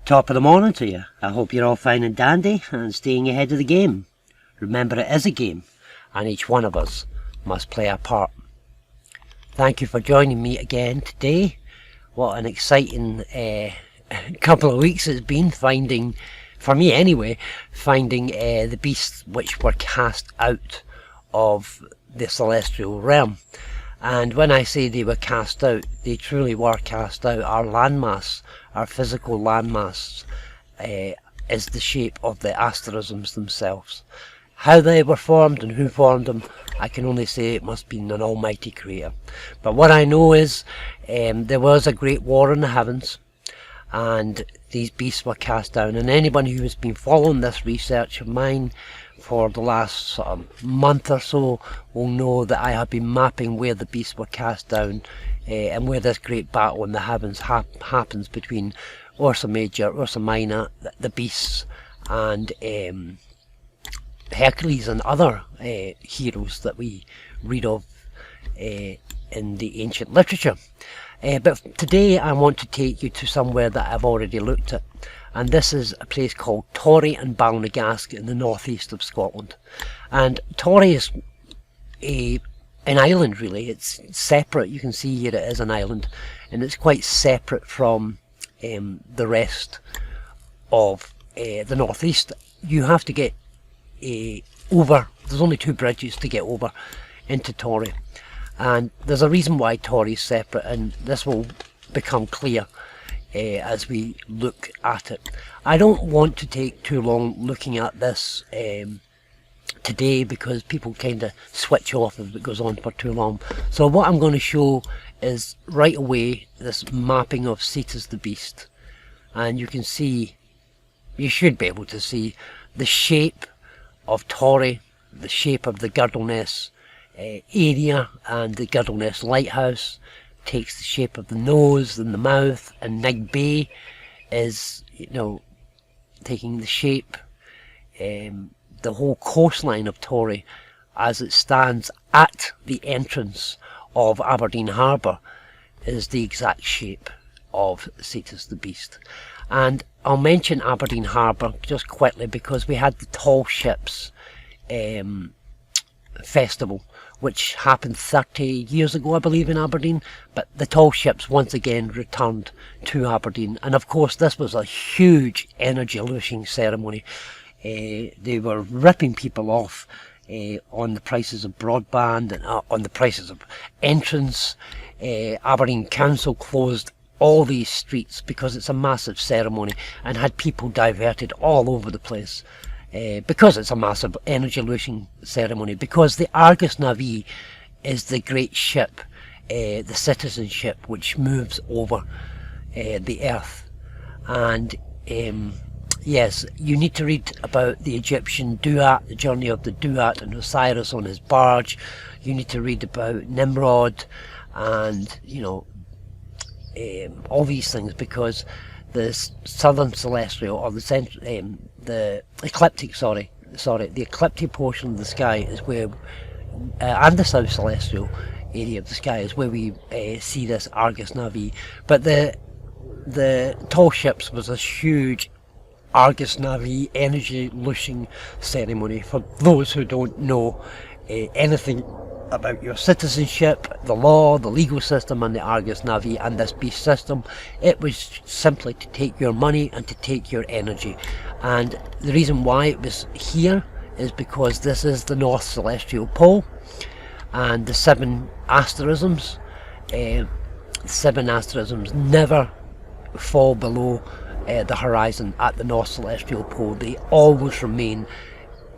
Top of the morning to you. I hope you're all fine and dandy and staying ahead of the game. Remember, it is a game, and each one of us must play a part. Thank you for joining me again today. What an exciting couple of weeks it's been, finding, for me anyway, finding the beasts which were cast out of the celestial realm. And when I say they were cast out, they truly were cast out. Our landmass, our physical landmass, is the shape of the asterisms themselves. How they were formed and who formed them, I can only say it must have been an almighty creator. But what I know is there was a great war in the heavens, and these beasts were cast down. And anyone who has been following this research of mine for the last sort of month or so will know that I have been mapping where the beasts were cast down and where this great battle in the heavens happens between Ursa Major, Ursa Minor, the beasts, and Hercules and other heroes that we read of in the ancient literature. But today I want to take you to somewhere that I've already looked at, and this is a place called Torry and Balnagasc in the northeast of Scotland. And Torry is an island, really. It's separate. You can see here it is an island, and it's quite separate from the rest of the northeast. You have to get over. There's only 2 bridges to get over into Torry, and there's a reason why Torry is separate, and this will become clear as we look at it. I don't want to take too long looking at this today, because people kind of switch off if it goes on for too long. So what I'm going to show is right away this mapping of Cetus the beast, and you can see, you should be able to see the shape of Torry, the shape of the Girdleness area, and the Girdleness lighthouse takes the shape of the nose and the mouth, and Nig Bay is, you know, taking the shape. The whole coastline of Torry, as it stands at the entrance of Aberdeen Harbour, is the exact shape of Cetus the beast. And I'll mention Aberdeen Harbour just quickly because we had the Tall Ships festival, which happened 30 years ago, I believe, in Aberdeen. But the Tall Ships once again returned to Aberdeen, and of course this was a huge energy looshing ceremony. They were ripping people off on the prices of broadband and on the prices of entrance. Aberdeen Council closed all these streets because it's a massive ceremony, and had people diverted all over the place because it's a massive energy looshing ceremony, because the Argus Navee is the great ship, the citizen ship, which moves over the earth. And yes, you need to read about the Egyptian Duat, the journey of the Duat and Osiris on his barge. You need to read about Nimrod and, you know, all these things, because the southern celestial, or the ecliptic, the ecliptic portion of the sky is where, and the south celestial area of the sky is where we see this Argus Navee. But the Tall Ships was a huge Argus Navee energy looshing ceremony. For those who don't know anything about your citizenship, the law, the legal system, and the Argus Navee and this beast system, it was simply to take your money and to take your energy. And the reason why it was here is because this is the North Celestial Pole, and the 7 asterisms, never fall below the horizon at the North Celestial Pole. They always remain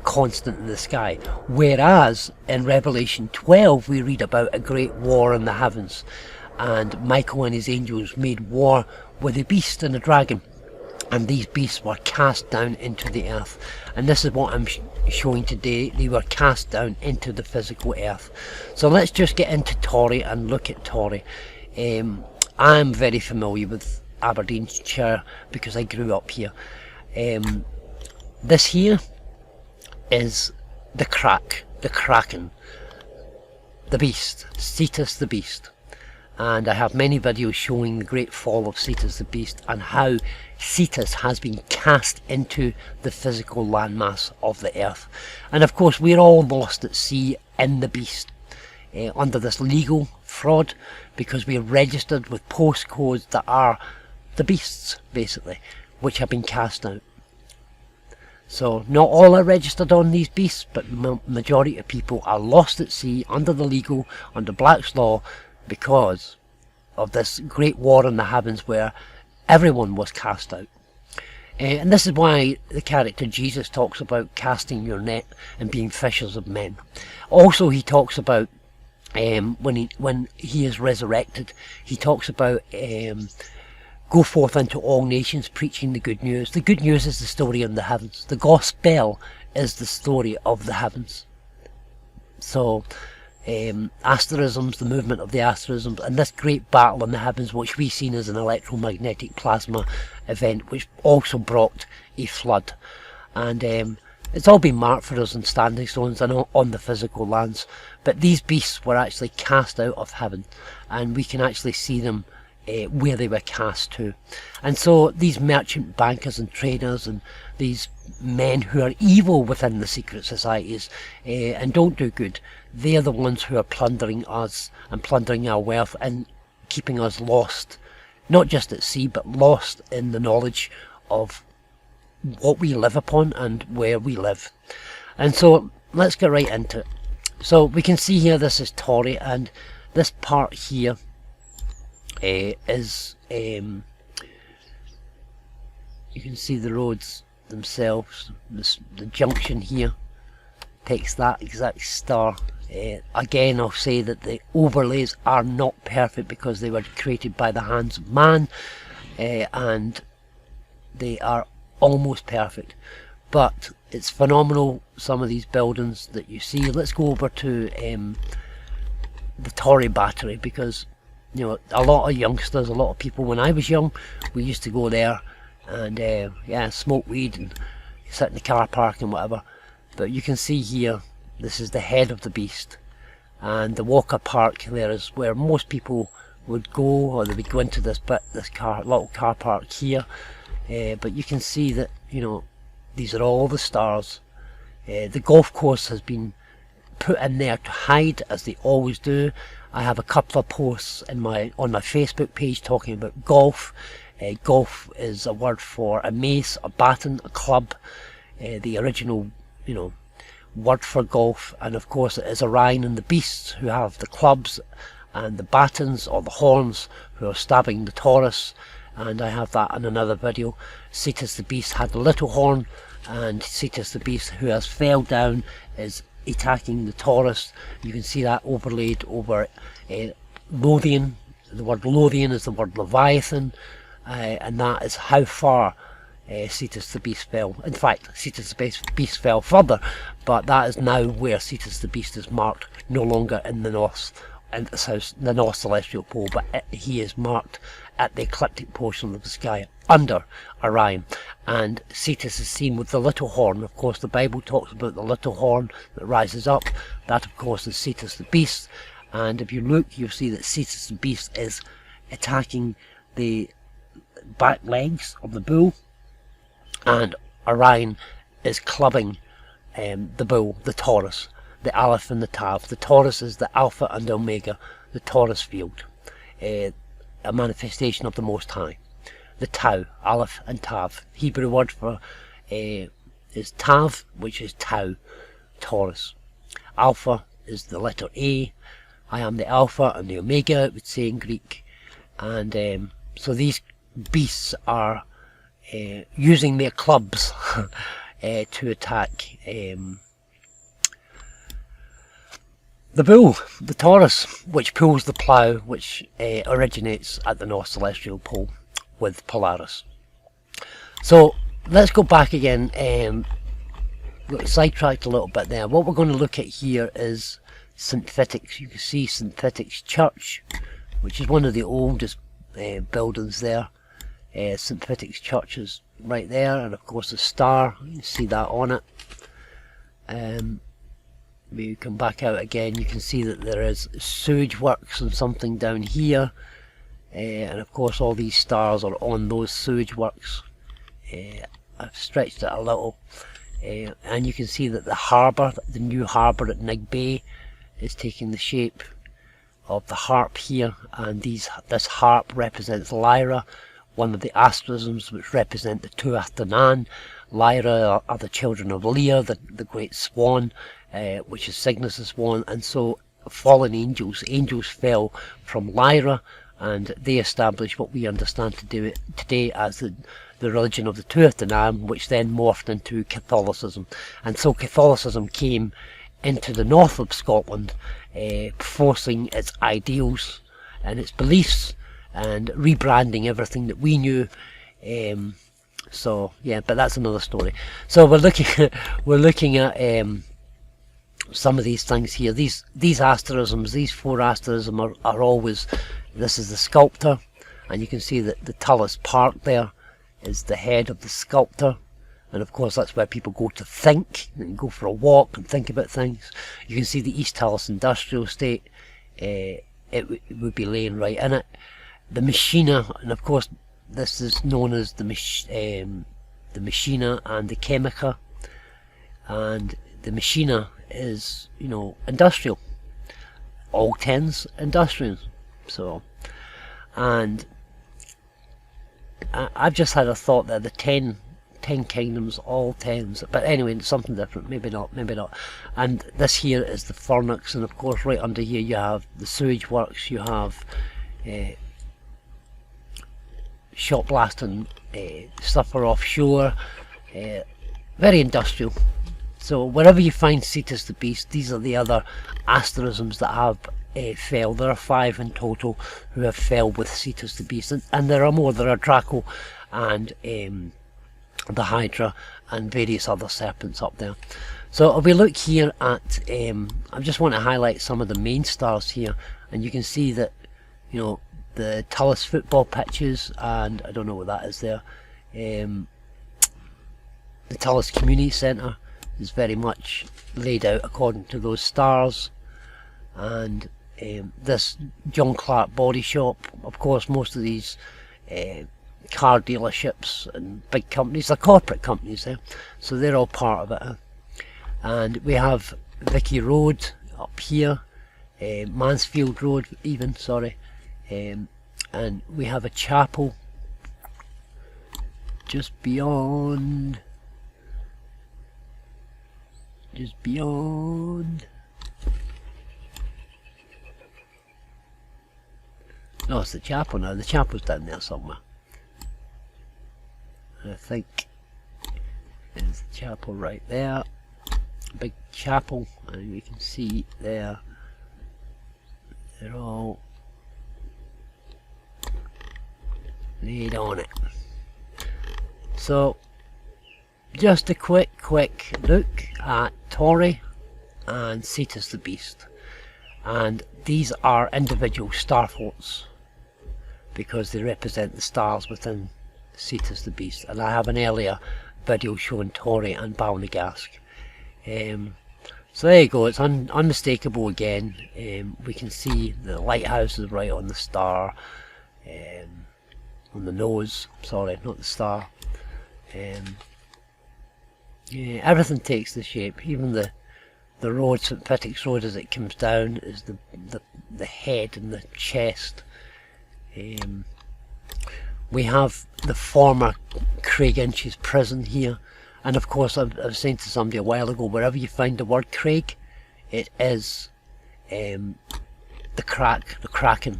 constant in the sky. Whereas in Revelation 12 we read about a great war in the heavens, and Michael and his angels made war with the beast and the dragon, and these beasts were cast down into the earth. And this is what I'm showing today. They were cast down into the physical earth. So let's just get into Torry and look at Torry. I'm very familiar with Aberdeenshire because I grew up here. This here is the Kraken, the beast, Cetus the beast. and I have many videos showing the great fall of Cetus the Beast and how Cetus has been cast into the physical landmass of the earth. And of course we're all lost at sea in the beast, under this legal fraud, because we're registered with postcodes that are the beasts, basically, which have been cast out. So not all are registered on these beasts, but the majority of people are lost at sea under the legal, under Black's law, because of this great war in the heavens where everyone was cast out. And this is why the character Jesus talks about casting your net and being fishers of men. Also he talks about when he is resurrected, he talks about go forth into all nations preaching the good news. The good news is the story in the heavens. The gospel is the story of the heavens. So asterisms, the movement of the asterisms, and this great battle in the heavens, which we've seen as an electromagnetic plasma event, which also brought a flood. And it's all been marked for us in standing stones and on the physical lands. But these beasts were actually cast out of heaven, and we can actually see them where they were cast to. And so these merchant bankers and traders and these men who are evil within the secret societies and don't do good, they are the ones who are plundering us and plundering our wealth and keeping us lost, not just at sea, but lost in the knowledge of what we live upon and where we live. And so let's get right into it. So we can see here, this is Torry, and this part here is you can see the roads themselves. The junction here takes that exact star. Again, I'll say that the overlays are not perfect because they were created by the hands of man, and they are almost perfect, but it's phenomenal, some of these buildings that you see. Let's go over to the Torry battery, because you know, a lot of youngsters, a lot of people, when I was young, we used to go there and yeah, smoke weed and sit in the car park and whatever. But you can see here, this is the head of the beast, and the Walker Park there is where most people would go, or they would go into this bit, this little car park here. But you can see that, you know, these are all the stars. The golf course has been put in there to hide, as they always do. I have a couple of posts on my Facebook page talking about golf. Golf is a word for a mace, a baton, a club, the original, you know, word for golf. And of course it is Orion and the beasts who have the clubs and the batons, or the horns, who are stabbing the Taurus. And I have that in another video. Cetus the Beast had the little horn, and Cetus the Beast, who has fell down, is attacking the Taurus. You can see that overlaid over Lothian. The word Lothian is the word Leviathan, and that is how far Cetus the Beast fell. In fact, Cetus the Beast fell further, but that is now where Cetus the Beast is marked, no longer in the north, in the north celestial pole, but he is marked at the ecliptic portion of the sky under Orion. And Cetus is seen with the little horn. Of course the Bible talks about the little horn that rises up. That of course is Cetus the Beast. And if you look, you'll see that Cetus the Beast is attacking the back legs of the bull, and Orion is clubbing the bull, the Taurus, the Aleph and the Tav. The Taurus is the Alpha and Omega, the Taurus field, a manifestation of the Most High. The Tau, Aleph and Tav. Hebrew word for is Tav, which is Tau, Taurus. Alpha is the letter A. I am the Alpha and the Omega, it would say in Greek. And so these beasts are using their clubs to attack the bull, the Taurus, which pulls the plough, which originates at the North Celestial Pole with Polaris. So let's go back again. Got sidetracked a little bit there. What we're going to look at here is St. Vitic's. You can see St. Vitic's Church, which is one of the oldest buildings there. St. Vitic's Church is right there, and of course the star, you can see that on it. we come back out again, you can see that there is sewage works and something down here, and of course all these stars are on those sewage works. I've stretched it a little, and you can see that the harbour, the new harbour at Nig Bay, is taking the shape of the harp here, and this harp represents Lyra, one of the asterisms which represent the Tuath Danann. Lyra are the children of Lear, the great swan, which is Cygnus' swan, and so fallen angels fell from Lyra, and they established what we understand today as the religion of the Tuath Danann, which then morphed into Catholicism. And so Catholicism came into the north of Scotland, forcing its ideals and its beliefs and rebranding everything that we knew. So yeah, but that's another story. So we're looking at some of these things here. These asterisms, these 4 asterisms are always. This is the sculptor, and you can see that the Tullis Park there is the head of the sculptor, and of course that's where people go to think and go for a walk and think about things. You can see the East Tullis Industrial Estate. It would be laying right in it. The Machina, and of course this is known as the Machina and the Chemica, and the Machina is, you know, industrial. All 10's industrial. So, and I've just had a thought that the 10 kingdoms, all 10's, but anyway, it's something different. Maybe not. And this here is the Fornix, and of course right under here you have the sewage works, you have shot blasting stuff for offshore, very industrial. So wherever you find Cetus the Beast, these are the other asterisms that have fell. There are 5 in total who have fell with Cetus the Beast, and there are more. There are Draco and the Hydra and various other serpents up there. So if we look here at, I just want to highlight some of the main stars here, and you can see that, you know, the Tullis football pitches, and I don't know what that is there. The Tullis Community Centre is very much laid out according to those stars, and this John Clark body shop. Of course, most of these car dealerships and big companies, they're corporate companies there, so they're all part of it. And we have Vicky Road up here, Mansfield Road even, sorry, and we have a chapel just beyond. No, it's the chapel now. The chapel's down there somewhere. And I think there's the chapel right there. Big chapel, and we can see there. They're all laid on it. So, just a quick look at Torry and Cetus the Beast. And these are individual star forts, because they represent the stars within Cetus the Beast. And I have an earlier video showing Torry and Balnagask. So there you go, it's unmistakable again. We can see the lighthouse is right on the star, on the nose, sorry, not the star. Yeah, everything takes the shape, even the road, St. Pittix Road, as it comes down, is the head and the chest. We have the former Craig Inch's prison here, and of course I was saying to somebody a while ago, wherever you find the word Craig, it is the Kraken,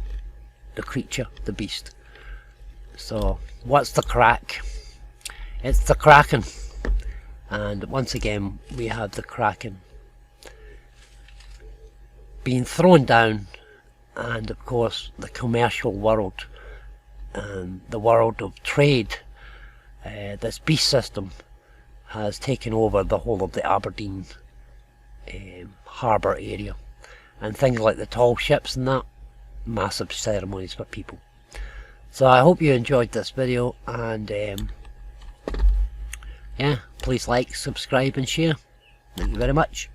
the creature, the beast. So what's the crack? It's the Kraken. And once again we have the Kraken being thrown down, and of course the commercial world and the world of trade, this beast system has taken over the whole of the Aberdeen harbour area, and things like the tall ships and that, massive ceremonies for people. So I hope you enjoyed this video, and yeah, please like, subscribe and share. Thank you very much.